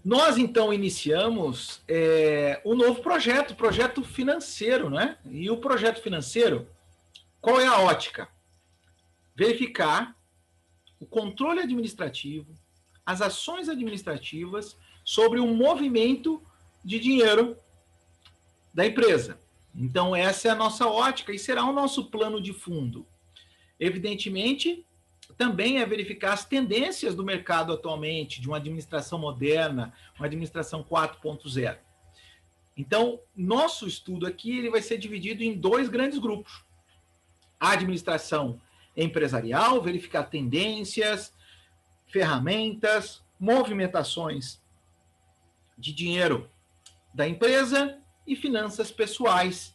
Nós, então, iniciamos um novo projeto financeiro, né? E o projeto financeiro, qual é a ótica? Verificar o controle administrativo, as ações administrativas sobre o movimento de dinheiro da empresa. Então, essa é a nossa ótica e será o nosso plano de fundo. Evidentemente, também é verificar as tendências do mercado atualmente, de uma administração moderna, uma administração 4.0. Então, nosso estudo aqui ele vai ser dividido em dois grandes grupos. A administração empresarial, verificar tendências, ferramentas, movimentações de dinheiro da empresa e finanças pessoais,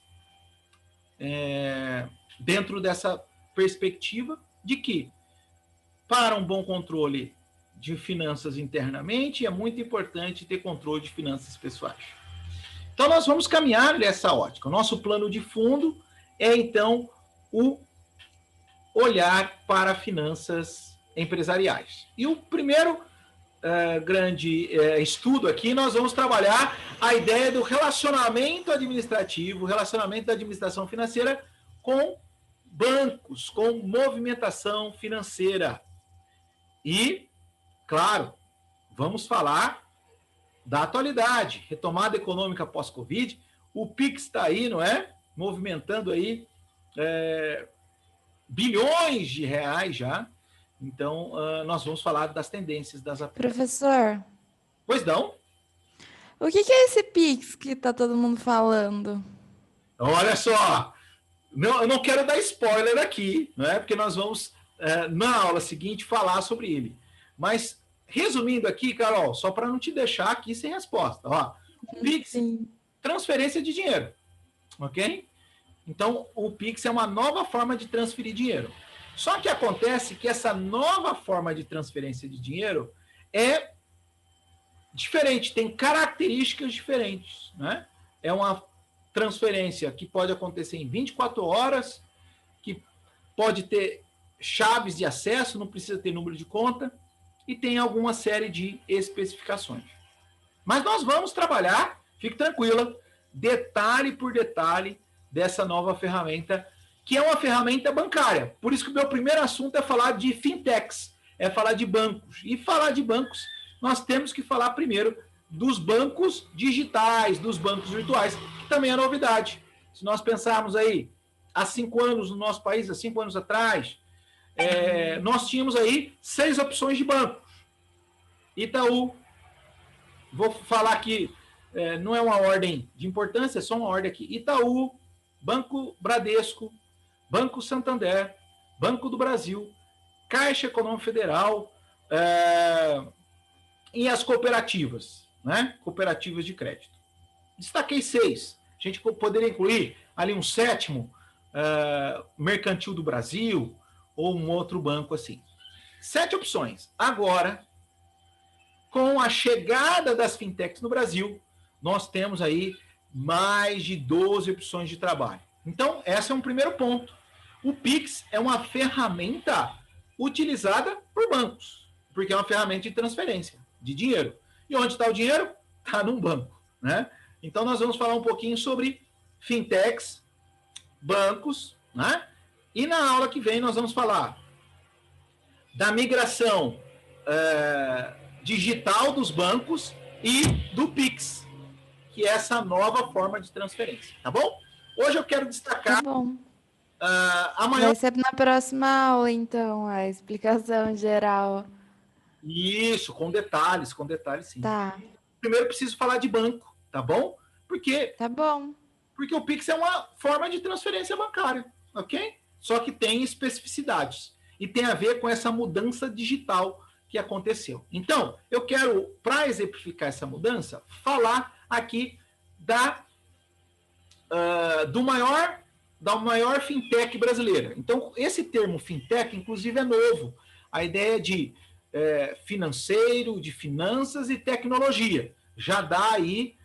dentro dessa perspectiva de que, para um bom controle de finanças internamente, é muito importante ter controle de finanças pessoais. Então, nós vamos caminhar nessa ótica. O nosso plano de fundo é, então, o olhar para finanças empresariais. E o primeiro grande estudo aqui, nós vamos trabalhar a ideia do relacionamento administrativo, relacionamento da administração financeira com bancos, com movimentação financeira. E, claro, vamos falar da atualidade, retomada econômica pós-Covid. O PIX está aí, não é? Movimentando aí bilhões de reais já. Então, nós vamos falar das tendências das aplicações. Professor, Pois não? o que é esse Pix que tá todo mundo falando? Olha só, eu não quero dar spoiler aqui, não é? Porque nós vamos, na aula seguinte, falar sobre ele. Mas, resumindo aqui, Carol, só para não te deixar aqui sem resposta. Ó, o Pix, Sim. transferência de dinheiro, ok? Então, o Pix é uma nova forma de transferir dinheiro. Só que acontece que essa nova forma de transferência de dinheiro é diferente, tem características diferentes, né? É uma transferência que pode acontecer em 24 horas, que pode ter chaves de acesso, não precisa ter número de conta, e tem alguma série de especificações. Mas nós vamos trabalhar, fique tranquila, detalhe por detalhe dessa nova ferramenta, que é uma ferramenta bancária. Por isso que o meu primeiro assunto é falar de fintechs, é falar de bancos. E falar de bancos, nós temos que falar primeiro dos bancos digitais, dos bancos virtuais, que também é novidade. Se nós pensarmos aí, há 5 anos no nosso país, há 5 anos atrás, nós tínhamos aí 6 opções de banco. Itaú, vou falar aqui, não é uma ordem de importância, é só uma ordem aqui. Itaú, Banco Bradesco, Banco Santander, Banco do Brasil, Caixa Econômica Federal e as cooperativas, né? Cooperativas de crédito. Destaquei 6. A gente poderia incluir ali um 7º, Mercantil do Brasil, ou um outro banco assim. 7 opções. Agora, com a chegada das fintechs no Brasil, nós temos aí mais de 12 opções de trabalho. Então, esse é um primeiro ponto. O Pix é uma ferramenta utilizada por bancos, porque é uma ferramenta de transferência de dinheiro. E onde está o dinheiro? Está num banco, né? Então, nós vamos falar um pouquinho sobre fintechs, bancos, né? E na aula que vem nós vamos falar da migração digital dos bancos e do Pix, que é essa nova forma de transferência, tá bom? Hoje eu quero destacar Tá bom. a maior... Vai ser na próxima aula, então, a explicação geral. Isso, com detalhes sim. Tá. Primeiro preciso falar de banco, tá bom? Tá bom. Porque o Pix é uma forma de transferência bancária, ok? Só que tem especificidades e tem a ver com essa mudança digital que aconteceu. Então, eu quero, para exemplificar essa mudança, falar aqui da maior fintech brasileira. Então, esse termo fintech, inclusive, é novo. A ideia de financeiro, de finanças e tecnologia. Já dá aí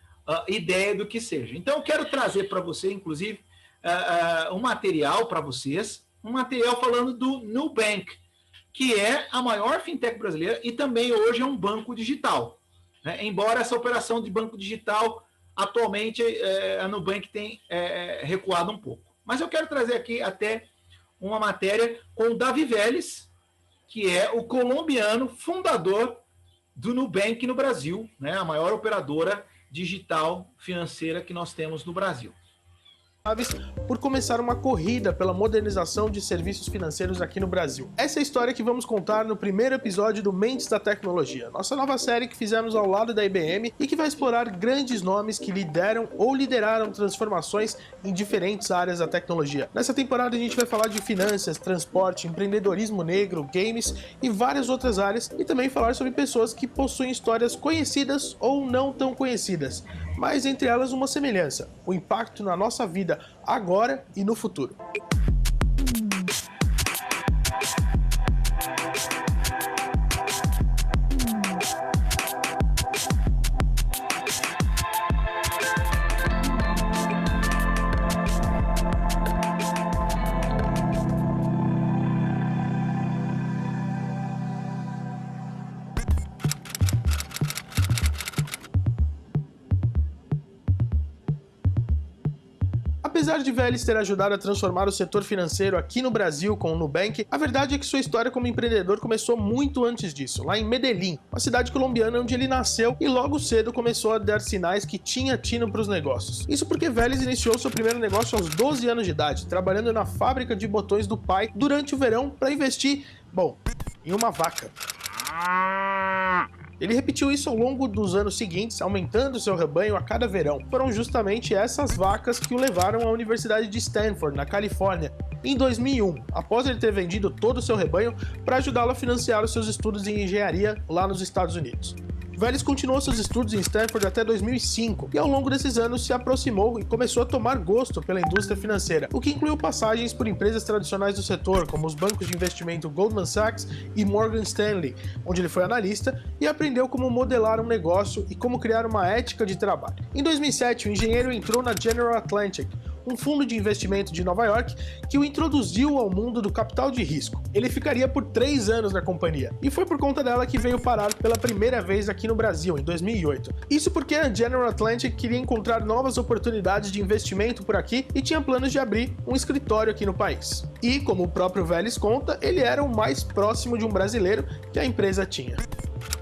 ideia do que seja. Então, eu quero trazer para você, inclusive, um material para vocês, um material falando do Nubank, que é a maior fintech brasileira e também hoje é um banco digital. né? Embora essa operação de banco digital, atualmente, a Nubank tem recuado um pouco. Mas eu quero trazer aqui até uma matéria com o Davi Vélez, que é o colombiano fundador do Nubank no Brasil, né? A maior operadora digital financeira que nós temos no Brasil. Por começar uma corrida pela modernização de serviços financeiros aqui no Brasil. Essa é a história que vamos contar no primeiro episódio do Mentes da Tecnologia, nossa nova série que fizemos ao lado da IBM e que vai explorar grandes nomes que lideram ou lideraram transformações em diferentes áreas da tecnologia. Nessa temporada a gente vai falar de finanças, transporte, empreendedorismo negro, games e várias outras áreas, e também falar sobre pessoas que possuem histórias conhecidas ou não tão conhecidas, mas entre elas uma semelhança: o impacto na nossa vida agora e no futuro. Apesar de Vélez ter ajudado a transformar o setor financeiro aqui no Brasil com o Nubank, a verdade é que sua história como empreendedor começou muito antes disso, lá em Medellín, uma cidade colombiana onde ele nasceu e logo cedo começou a dar sinais que tinha tino para os negócios. Isso porque Vélez iniciou seu primeiro negócio aos 12 anos de idade, trabalhando na fábrica de botões do pai durante o verão para investir, em uma vaca. Ele repetiu isso ao longo dos anos seguintes, aumentando seu rebanho a cada verão. Foram justamente essas vacas que o levaram à Universidade de Stanford, na Califórnia, em 2001, após ele ter vendido todo o seu rebanho para ajudá-lo a financiar os seus estudos em engenharia lá nos Estados Unidos. Vélez continuou seus estudos em Stanford até 2005 e ao longo desses anos se aproximou e começou a tomar gosto pela indústria financeira, o que incluiu passagens por empresas tradicionais do setor, como os bancos de investimento Goldman Sachs e Morgan Stanley, onde ele foi analista e aprendeu como modelar um negócio e como criar uma ética de trabalho. Em 2007, o engenheiro entrou na General Atlantic, um fundo de investimento de Nova York que o introduziu ao mundo do capital de risco. Ele ficaria por 3 anos na companhia, e foi por conta dela que veio parar pela primeira vez aqui no Brasil, em 2008. Isso porque a General Atlantic queria encontrar novas oportunidades de investimento por aqui e tinha planos de abrir um escritório aqui no país. E, como o próprio Vélez conta, ele era o mais próximo de um brasileiro que a empresa tinha.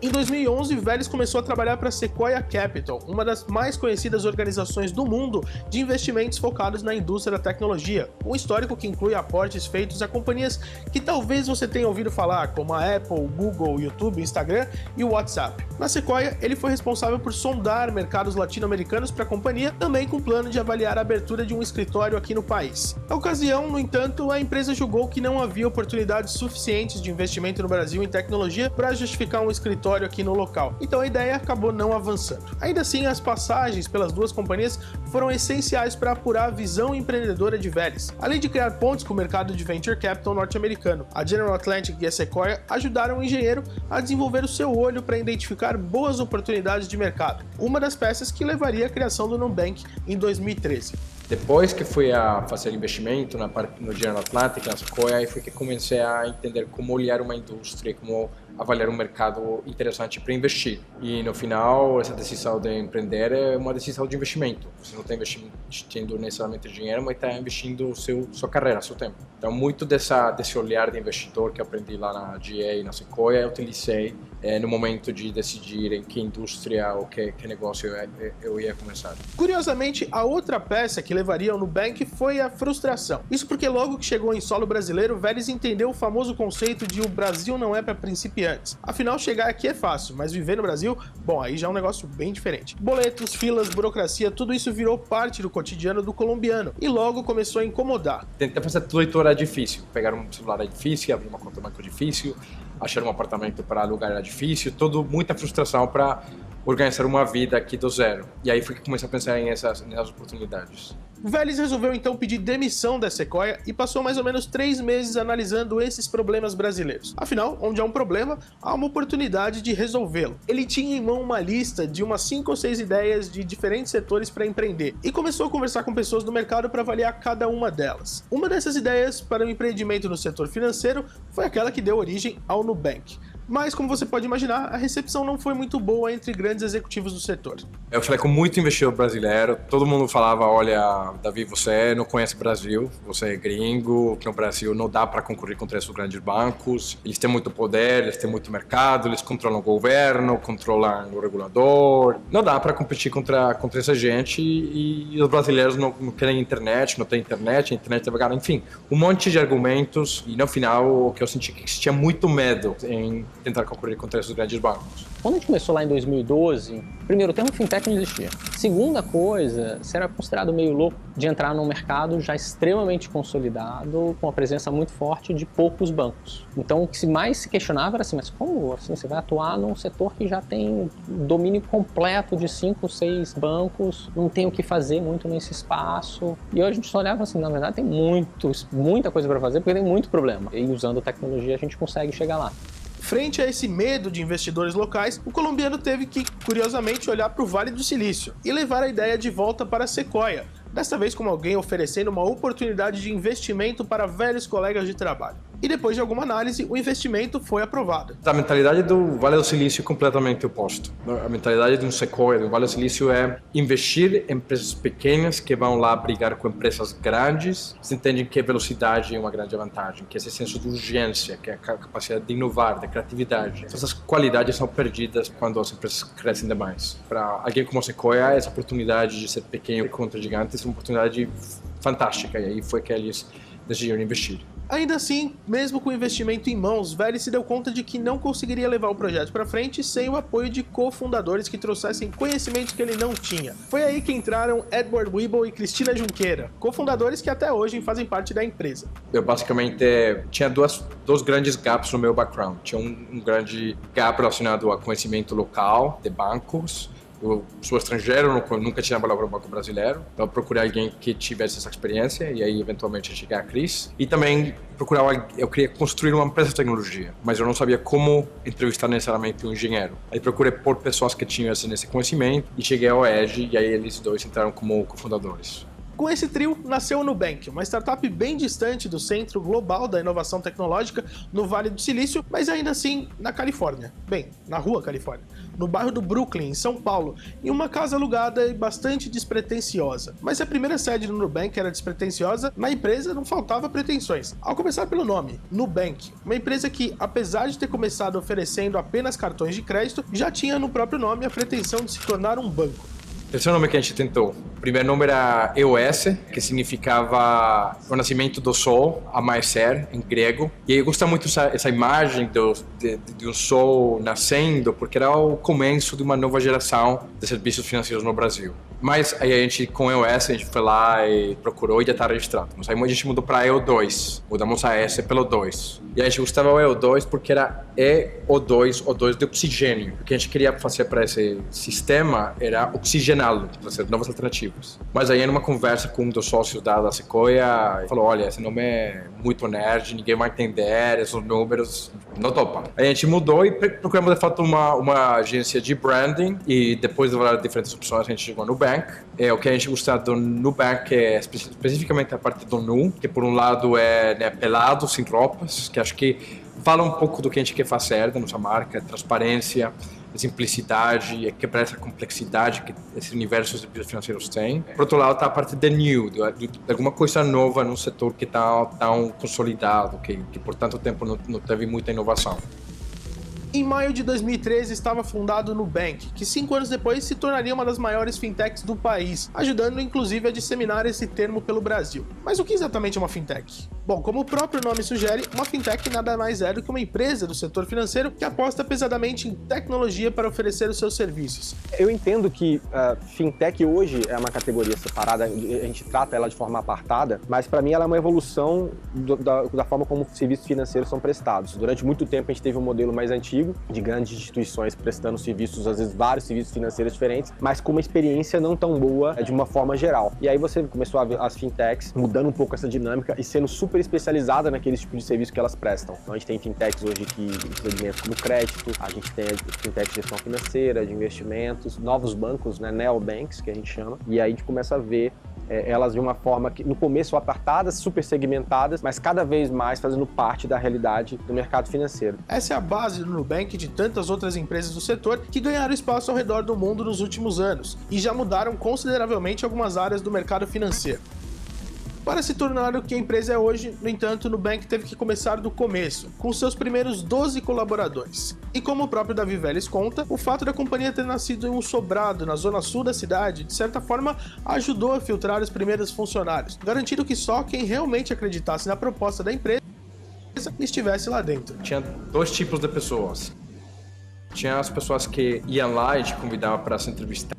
Em 2011, Vélez começou a trabalhar para a Sequoia Capital, uma das mais conhecidas organizações do mundo de investimentos focados na indústria da tecnologia, um histórico que inclui aportes feitos a companhias que talvez você tenha ouvido falar, como a Apple, Google, YouTube, Instagram e o WhatsApp. Na Sequoia, ele foi responsável por sondar mercados latino-americanos para a companhia, também com o plano de avaliar a abertura de um escritório aqui no país. Na ocasião, no entanto, a empresa julgou que não havia oportunidades suficientes de investimento no Brasil em tecnologia para justificar um escritório aqui no local, então a ideia acabou não avançando. Ainda assim, as passagens pelas duas companhias foram essenciais para apurar a visão empreendedora de Vélez. Além de criar pontes com o mercado de venture capital norte-americano, a General Atlantic e a Sequoia ajudaram o engenheiro a desenvolver o seu olho para identificar boas oportunidades de mercado, uma das peças que levaria à criação do Nubank em 2013. Depois que fui a fazer investimento no General Atlantic, na Sequoia, aí foi que comecei a entender como olhar uma indústria, como avaliar um mercado interessante para investir. E no final, essa decisão de empreender é uma decisão de investimento. Você não está investindo necessariamente dinheiro, mas está investindo sua carreira, seu tempo. Então, muito desse olhar de investidor que aprendi lá na GA e na Sequoia, eu utilizei no momento de decidir em que indústria ou que negócio eu ia começar. Curiosamente, a outra peça que levaria ao Nubank foi a frustração. Isso porque logo que chegou em solo brasileiro, Vélez entendeu o famoso conceito de o Brasil não é para principiantes. Afinal, chegar aqui é fácil, mas viver no Brasil, aí já é um negócio bem diferente. Boletos, filas, burocracia, tudo isso virou parte do cotidiano do colombiano e logo começou a incomodar. Tentar fazer tudo era difícil. Pegar um celular era difícil, abrir uma conta banco difícil, achar um apartamento para alugar era difícil, muita frustração para organizar uma vida aqui do zero. E aí foi que comecei a pensar nessas oportunidades. Vélez resolveu então pedir demissão da Sequoia e passou mais ou menos 3 meses analisando esses problemas brasileiros. Afinal, onde há um problema, há uma oportunidade de resolvê-lo. Ele tinha em mão uma lista de umas 5 ou 6 ideias de diferentes setores para empreender e começou a conversar com pessoas do mercado para avaliar cada uma delas. Uma dessas ideias para um empreendimento no setor financeiro foi aquela que deu origem ao Nubank. Mas, como você pode imaginar, a recepção não foi muito boa entre grandes executivos do setor. Eu falei com muito investidor brasileiro, todo mundo falava, olha, Davi, você não conhece o Brasil, você é gringo, que no Brasil não dá para concorrer contra esses grandes bancos, eles têm muito poder, eles têm muito mercado, eles controlam o governo, controlam o regulador, não dá para competir contra essa gente e os brasileiros não querem internet, não tem internet, a internet é devagar, enfim, um monte de argumentos e no final o que eu senti que tinha muito medo em tentar concorrer contra esses grandes bancos. Quando a gente começou lá em 2012, primeiro, o termo fintech não existia. Segunda coisa, você era considerado meio louco de entrar num mercado já extremamente consolidado, com a presença muito forte de poucos bancos. Então, o que mais se questionava era assim, mas como assim, você vai atuar num setor que já tem domínio completo de 5, 6 bancos, não tem o que fazer muito nesse espaço. E hoje a gente só olhava assim, na verdade tem muita coisa para fazer, porque tem muito problema. E usando tecnologia a gente consegue chegar lá. Frente a esse medo de investidores locais, o colombiano teve que, curiosamente, olhar para o Vale do Silício e levar a ideia de volta para a Sequoia, desta vez como alguém oferecendo uma oportunidade de investimento para velhos colegas de trabalho. E depois de alguma análise, o investimento foi aprovado. A mentalidade do Vale do Silício é completamente oposta. A mentalidade de um Sequoia, do Vale do Silício, é investir em empresas pequenas que vão lá brigar com empresas grandes. Você entende que a velocidade é uma grande vantagem, que esse senso de urgência, que é a capacidade de inovar, da criatividade. Essas qualidades são perdidas quando as empresas crescem demais. Para alguém como a Sequoia, essa oportunidade de ser pequeno contra gigantes é uma oportunidade fantástica. E aí foi que eles decidiram investir. Ainda assim, mesmo com o investimento em mãos, Vale se deu conta de que não conseguiria levar o projeto para frente sem o apoio de cofundadores que trouxessem conhecimentos que ele não tinha. Foi aí que entraram Edward Weibel e Cristina Junqueira, cofundadores que até hoje fazem parte da empresa. Eu basicamente tinha dois grandes gaps no meu background. Tinha um grande gap relacionado a conhecimento local de bancos. Eu sou estrangeiro, nunca tinha trabalhado para um banco brasileiro, então eu procurei alguém que tivesse essa experiência e aí eventualmente cheguei a Cris. E também eu queria construir uma empresa de tecnologia, mas eu não sabia como entrevistar necessariamente um engenheiro. Aí procurei por pessoas que tinham esse conhecimento e cheguei ao Edge e aí eles dois entraram como cofundadores. Com esse trio, nasceu o Nubank, uma startup bem distante do centro global da inovação tecnológica no Vale do Silício, mas ainda assim na Califórnia. Bem, na rua Califórnia, no bairro do Brooklyn, em São Paulo, em uma casa alugada e bastante despretensiosa. Mas se a primeira sede do Nubank era despretensiosa, na empresa não faltava pretensões. Ao começar pelo nome, Nubank, uma empresa que, apesar de ter começado oferecendo apenas cartões de crédito, já tinha no próprio nome a pretensão de se tornar um banco. Esse é o nome que a gente tentou. O primeiro nome era EOS, que significava o nascimento do sol, amanhecer, em grego. E eu gosto muito essa imagem de um sol nascendo, porque era o começo de uma nova geração de serviços financeiros no Brasil. Mas aí a gente, com EOS, a gente foi lá e procurou e já está registrado. Mas aí a gente mudou para EO2, mudamos a S pelo 2. E a gente gostava do EO2 porque era EO2, O2 de oxigênio. O que a gente queria fazer para esse sistema era oxigená-lo, trazer novas alternativas. Mas aí, numa conversa com um dos sócios da Sequoia, ele falou, olha, esse nome é muito nerd, ninguém vai entender, esses números, não topa. Aí a gente mudou e procuramos, de fato, uma agência de branding e depois de avaliar diferentes opções, a gente chegou no Nubank. O que a gente gosta do Nubank é especificamente a parte do nu, que por um lado é pelado, sem roupas, que acho que fala um pouco do que a gente quer fazer da nossa marca, transparência, simplicidade, quebrar essa complexidade que esse universo de serviços financeiros tem. Por outro lado, está a parte de new, de alguma coisa nova num setor que está tão consolidado, que por tanto tempo não teve muita inovação. Em maio de 2013 estava fundado o Nubank, que 5 anos depois se tornaria uma das maiores fintechs do país, ajudando inclusive a disseminar esse termo pelo Brasil. Mas o que exatamente é uma fintech? Bom, como o próprio nome sugere, uma fintech nada mais é do que uma empresa do setor financeiro que aposta pesadamente em tecnologia para oferecer os seus serviços. Eu entendo que fintech hoje é uma categoria separada, a gente trata ela de forma apartada, mas para mim ela é uma evolução da forma como serviços financeiros são prestados. Durante muito tempo a gente teve um modelo mais antigo, de grandes instituições prestando serviços, às vezes vários serviços financeiros diferentes, mas com uma experiência não tão boa de uma forma geral. E aí você começou a ver as fintechs mudando um pouco essa dinâmica e sendo super especializada naqueles tipos de serviço que elas prestam. Então a gente tem fintechs hoje que segmentos como crédito, a gente tem fintechs de gestão financeira, de investimentos, novos bancos, né, neobanks que a gente chama, e aí a gente começa a ver elas de uma forma que no começo apartadas, super segmentadas, mas cada vez mais fazendo parte da realidade do mercado financeiro. Essa é a base do Nubank e de tantas outras empresas do setor que ganharam espaço ao redor do mundo nos últimos anos e já mudaram consideravelmente algumas áreas do mercado financeiro. Para se tornar o que a empresa é hoje, no entanto, o Nubank teve que começar do começo, com seus primeiros 12 colaboradores. E como o próprio Davi Vélez conta, o fato da companhia ter nascido em um sobrado na zona sul da cidade, de certa forma, ajudou a filtrar os primeiros funcionários, garantindo que só quem realmente acreditasse na proposta da empresa estivesse lá dentro. Tinha dois tipos de pessoas. Tinha as pessoas que iam lá e te convidavam para se entrevistar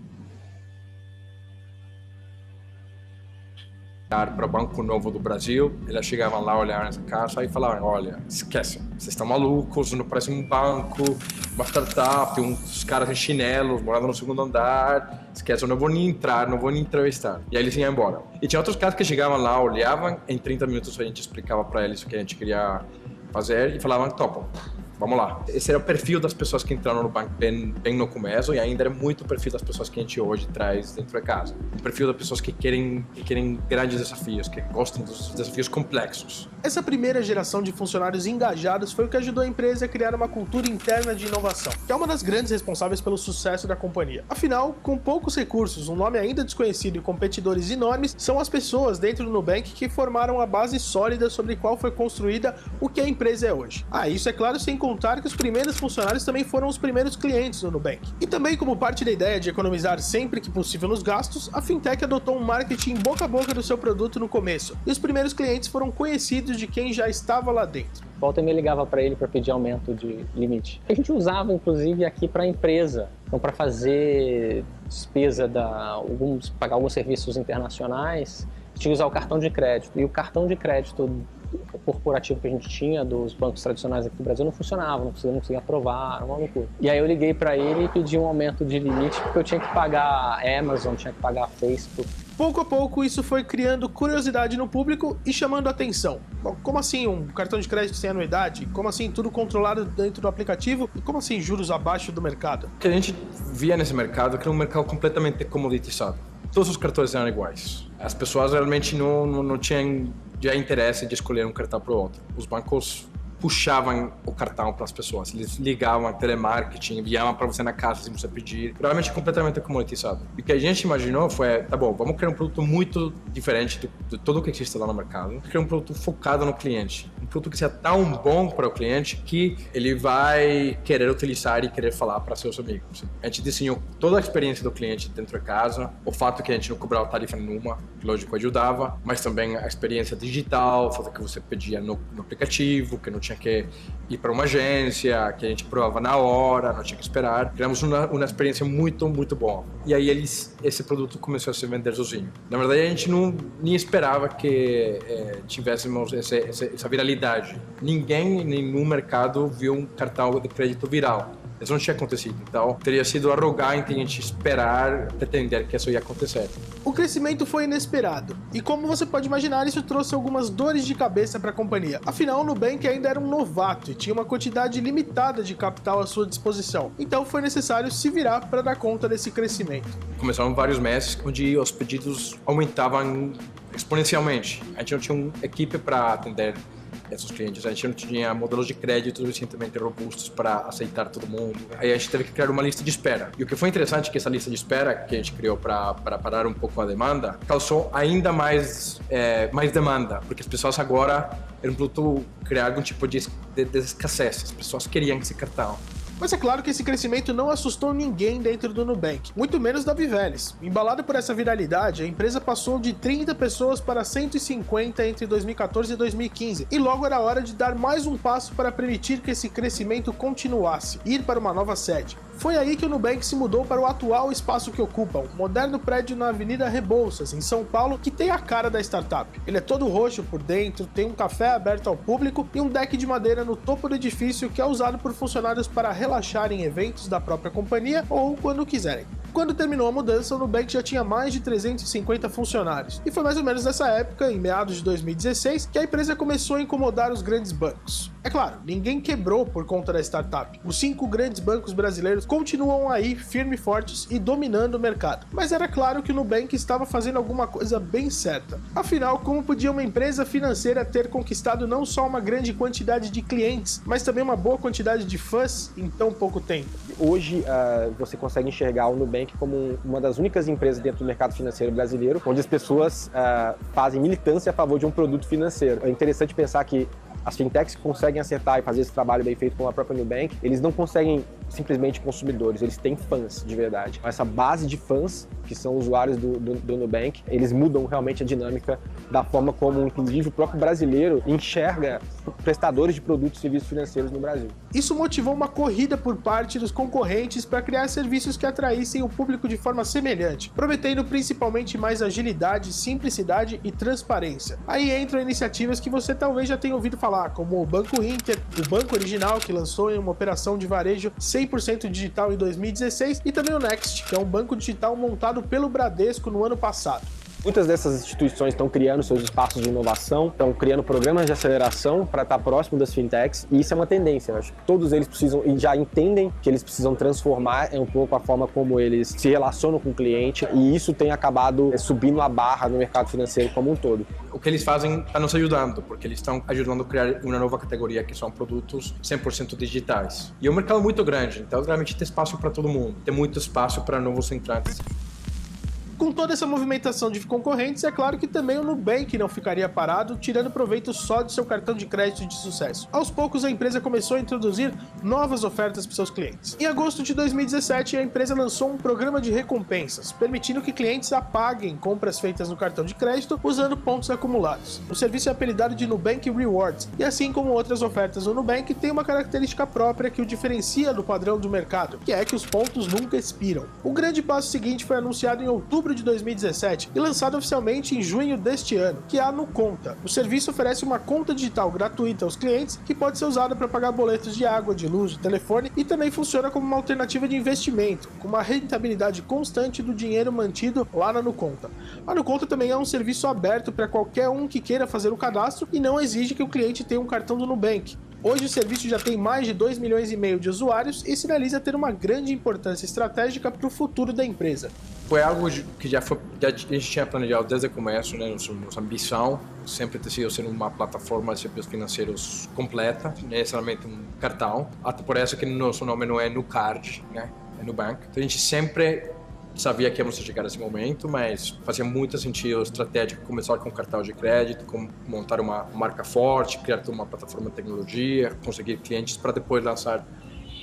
para o Banco Novo do Brasil. Eles chegavam lá, olhavam nessa casa e falavam: olha, esquece, vocês estão malucos, não parece um banco, uma startup, uns caras em chinelos, morando no segundo andar, esquece, eu não vou nem entrar, não vou nem entrevistar. E aí eles iam embora. E tinha outros caras que chegavam lá, olhavam, em 30 minutos a gente explicava para eles o que a gente queria fazer e falavam: topa, vamos lá. Esse era o perfil das pessoas que entraram no banco bem no começo, e ainda é muito o perfil das pessoas que a gente hoje traz dentro da casa. O perfil das pessoas que querem grandes desafios, que gostam dos desafios complexos. Essa primeira geração de funcionários engajados foi o que ajudou a empresa a criar uma cultura interna de inovação, que é uma das grandes responsáveis pelo sucesso da companhia. Afinal, com poucos recursos, um nome ainda desconhecido e competidores enormes, são as pessoas dentro do Nubank que formaram a base sólida sobre a qual foi construída o que a empresa é hoje. Isso é claro, sem contar que os primeiros funcionários também foram os primeiros clientes do Nubank. E também, como parte da ideia de economizar sempre que possível nos gastos, a fintech adotou um marketing boca a boca do seu produto no começo, e os primeiros clientes foram conhecidos de quem já estava lá dentro. Volta e me ligava para ele para pedir aumento de limite. A gente usava, inclusive, aqui para a empresa, então para fazer despesa, pagar alguns serviços internacionais, a gente ia usar o cartão de crédito. E o cartão de crédito corporativo que a gente tinha dos bancos tradicionais aqui do Brasil não funcionava, não conseguia aprovar, era uma loucura. E aí eu liguei para ele e pedi um aumento de limite porque eu tinha que pagar a Amazon, tinha que pagar a Facebook. Pouco a pouco isso foi criando curiosidade no público e chamando a atenção. Bom, como assim um cartão de crédito sem anuidade? Como assim tudo controlado dentro do aplicativo? E como assim juros abaixo do mercado? O que a gente via nesse mercado era um mercado completamente comoditizado. Todos os cartões eram iguais. As pessoas realmente não tinham já interesse de escolher um cartão para o outro. Os bancos puxavam o cartão para as pessoas, eles ligavam telemarketing, enviavam para você na casa se você pedir, realmente completamente comoditizado. E o que a gente imaginou foi, tá bom, vamos criar um produto muito diferente de tudo o que existe lá no mercado, criar um produto focado no cliente, um produto que seja tão bom para o cliente que ele vai querer utilizar e querer falar para seus amigos. A gente desenhou toda a experiência do cliente dentro da casa, o fato que a gente não cobrava tarifa nenhuma, que lógico ajudava, mas também a experiência digital, o fato que você pedia no aplicativo, que não tinha que ir para uma agência, que a gente provava na hora, não tinha que esperar. Criamos uma experiência muito, muito boa. E aí esse produto começou a se vender sozinho. Na verdade, a gente nem esperava que tivéssemos essa viralidade. Ninguém no mercado viu um cartão de crédito viral. Isso não tinha acontecido, então teria sido arrogante a gente esperar, pretender que isso ia acontecer. O crescimento foi inesperado, e como você pode imaginar, isso trouxe algumas dores de cabeça para a companhia. Afinal, o Nubank ainda era um novato e tinha uma quantidade limitada de capital à sua disposição, então foi necessário se virar para dar conta desse crescimento. Começaram vários meses onde os pedidos aumentavam exponencialmente. A gente não tinha uma equipe para atender esses clientes, a gente não tinha modelos de crédito suficientemente robustos para aceitar todo mundo. Aí a gente teve que criar uma lista de espera. E o que foi interessante é que essa lista de espera que a gente criou para parar um pouco a demanda causou ainda mais demanda, porque as pessoas agora era um produto criar algum tipo de escassez. As pessoas queriam esse cartão. Mas é claro que esse crescimento não assustou ninguém dentro do Nubank, muito menos Davi Vélez. Embalado por essa viralidade, a empresa passou de 30 pessoas para 150 entre 2014 e 2015, e logo era hora de dar mais um passo para permitir que esse crescimento continuasse, ir para uma nova sede. Foi aí que o Nubank se mudou para o atual espaço que ocupa, um moderno prédio na Avenida Rebouças, em São Paulo, que tem a cara da startup. Ele é todo roxo por dentro, tem um café aberto ao público e um deck de madeira no topo do edifício que é usado por funcionários para relaxar em eventos da própria companhia ou quando quiserem. Quando terminou a mudança, o Nubank já tinha mais de 350 funcionários, e foi mais ou menos nessa época, em meados de 2016, que a empresa começou a incomodar os grandes bancos. É claro, ninguém quebrou por conta da startup. Os 5 grandes bancos brasileiros continuam aí firme e fortes e dominando o mercado. Mas era claro que o Nubank estava fazendo alguma coisa bem certa. Afinal, como podia uma empresa financeira ter conquistado não só uma grande quantidade de clientes, mas também uma boa quantidade de fãs em tão pouco tempo? Hoje, você consegue enxergar o Nubank como uma das únicas empresas dentro do mercado financeiro brasileiro, onde as pessoas fazem militância a favor de um produto financeiro. É interessante pensar que as fintechs que conseguem acertar e fazer esse trabalho bem feito como a própria Nubank, eles não conseguem simplesmente consumidores, eles têm fãs de verdade. Essa base de fãs, que são usuários do Nubank, eles mudam realmente a dinâmica da forma como, inclusive, o próprio brasileiro enxerga prestadores de produtos e serviços financeiros no Brasil. Isso motivou uma corrida por parte dos concorrentes para criar serviços que atraíssem o público de forma semelhante, prometendo principalmente mais agilidade, simplicidade e transparência. Aí entram iniciativas que você talvez já tenha ouvido falar, como o Banco Inter, o Banco Original, que lançou em uma operação de varejo 100% digital em 2016, e também o Next, que é um banco digital montado pelo Bradesco no ano passado. Muitas dessas instituições estão criando seus espaços de inovação, estão criando programas de aceleração para estar próximo das fintechs, e isso é uma tendência. Eu acho que todos eles precisam, e já entendem que eles precisam transformar um pouco a forma como eles se relacionam com o cliente, e isso tem acabado subindo a barra no mercado financeiro como um todo. O que eles fazem está nos ajudando, porque eles estão ajudando a criar uma nova categoria, que são produtos 100% digitais. E é um mercado muito grande, então realmente tem espaço para todo mundo, tem muito espaço para novos entrantes. Com toda essa movimentação de concorrentes, é claro que também o Nubank não ficaria parado, tirando proveito só de seu cartão de crédito de sucesso. Aos poucos, a empresa começou a introduzir novas ofertas para seus clientes. Em agosto de 2017, a empresa lançou um programa de recompensas, permitindo que clientes apaguem compras feitas no cartão de crédito usando pontos acumulados. O serviço é apelidado de Nubank Rewards, e assim como outras ofertas do Nubank, tem uma característica própria que o diferencia do padrão do mercado, que é que os pontos nunca expiram. O grande passo seguinte foi anunciado em outubro de 2017 e lançado oficialmente em junho deste ano, que é a NuConta. O serviço oferece uma conta digital gratuita aos clientes que pode ser usada para pagar boletos de água, de luz, de telefone, e também funciona como uma alternativa de investimento, com uma rentabilidade constante do dinheiro mantido lá na NuConta. A NuConta também é um serviço aberto para qualquer um que queira fazer o cadastro e não exige que o cliente tenha um cartão do Nubank. Hoje o serviço já tem mais de 2,5 milhões de usuários e sinaliza ter uma grande importância estratégica para o futuro da empresa. Foi algo que já a gente tinha planejado desde o começo, né? Nossa ambição sempre ter sido ser uma plataforma de serviços financeiros completa, necessariamente um cartão. Até por isso que nosso nome não é Nucard, né? É Nubank. Então a gente sempre sabia que íamos chegar a esse momento, mas fazia muito sentido estratégico começar com cartão de crédito, montar uma marca forte, criar uma plataforma de tecnologia, conseguir clientes para depois lançar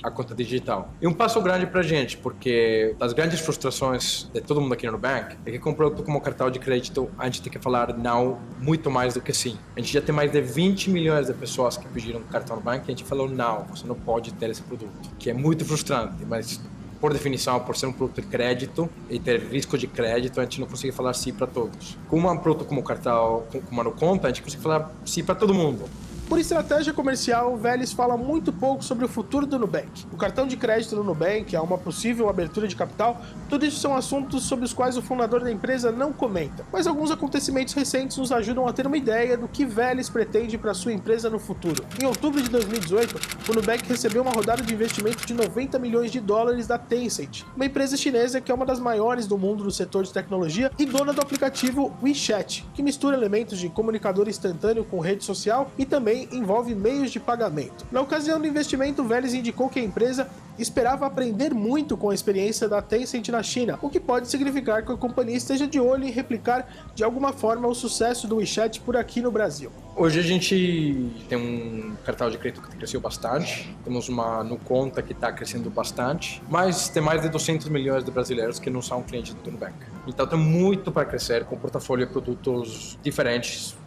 a conta digital. E um passo grande para a gente, porque das grandes frustrações de todo mundo aqui no Nubank é que com um produto como cartão de crédito a gente tem que falar não muito mais do que sim. A gente já tem mais de 20 milhões de pessoas que pediram cartão no Nubank e a gente falou não, você não pode ter esse produto, que é muito frustrante, mas por definição, por ser um produto de crédito e ter risco de crédito, a gente não consegue falar sim para todos. Com um produto como o cartão, como a NuConta, a gente consegue falar sim para todo mundo. Por estratégia comercial, o Vélez fala muito pouco sobre o futuro do Nubank. O cartão de crédito do Nubank, há uma possível abertura de capital, tudo isso são assuntos sobre os quais o fundador da empresa não comenta. Mas alguns acontecimentos recentes nos ajudam a ter uma ideia do que Vélez pretende para sua empresa no futuro. Em outubro de 2018, o Nubank recebeu uma rodada de investimento de $90 milhões da Tencent, uma empresa chinesa que é uma das maiores do mundo no setor de tecnologia e dona do aplicativo WeChat, que mistura elementos de comunicador instantâneo com rede social e também envolve meios de pagamento. Na ocasião do investimento, Vélez indicou que a empresa esperava aprender muito com a experiência da Tencent na China, o que pode significar que a companhia esteja de olho em replicar de alguma forma o sucesso do WeChat por aqui no Brasil. Hoje a gente tem um cartão de crédito que cresceu bastante, temos uma NuConta que está crescendo bastante, mas tem mais de 200 milhões de brasileiros que não são clientes do Nubank. Então tem muito para crescer com portfólio de produtos diferentes,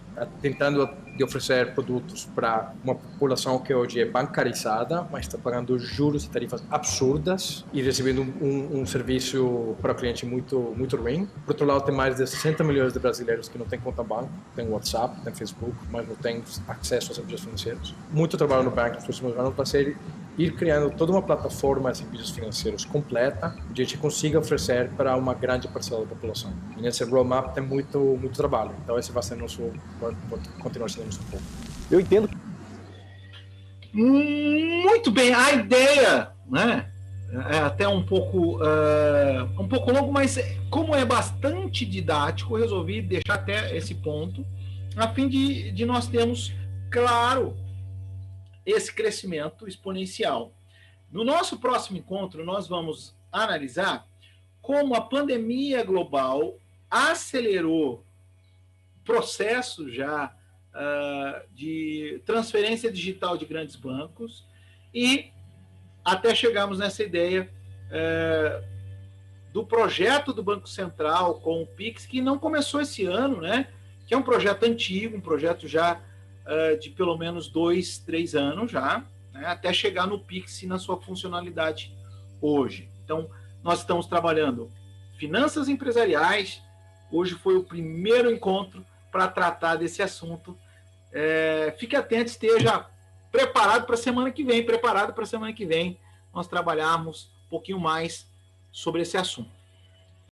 tentando oferecer produtos para uma população que hoje é bancarizada, mas está pagando juros e tarifas absurdas e recebendo um serviço para o cliente muito, muito ruim. Por outro lado, tem mais de 60 milhões de brasileiros que não têm conta banco, tem WhatsApp, tem Facebook, mas não têm acesso a serviços financeiros. Muito trabalho no banco nos próximos anos vai ser ir criando toda uma plataforma de serviços financeiros completa, onde a gente consiga oferecer para uma grande parcela da população. E nesse roadmap tem muito trabalho. Então esse vai ser continuar sendo nosso foco. Eu entendo. Muito bem, a ideia, né? É até um pouco longo, mas como é bastante didático, eu resolvi deixar até esse ponto, a fim de nós termos, claro, esse crescimento exponencial. No nosso próximo encontro, nós vamos analisar como a pandemia global acelerou processos já de transferência digital de grandes bancos e até chegarmos nessa ideia do projeto do Banco Central com o Pix, que não começou esse ano, né? Que é um projeto antigo, um projeto já de pelo menos 2, 3 anos já, né? Até chegar no Pix na sua funcionalidade hoje. Então, nós estamos trabalhando finanças empresariais. Hoje foi o primeiro encontro para tratar desse assunto. Fique atento, esteja preparado para a semana que vem, nós trabalharmos um pouquinho mais sobre esse assunto.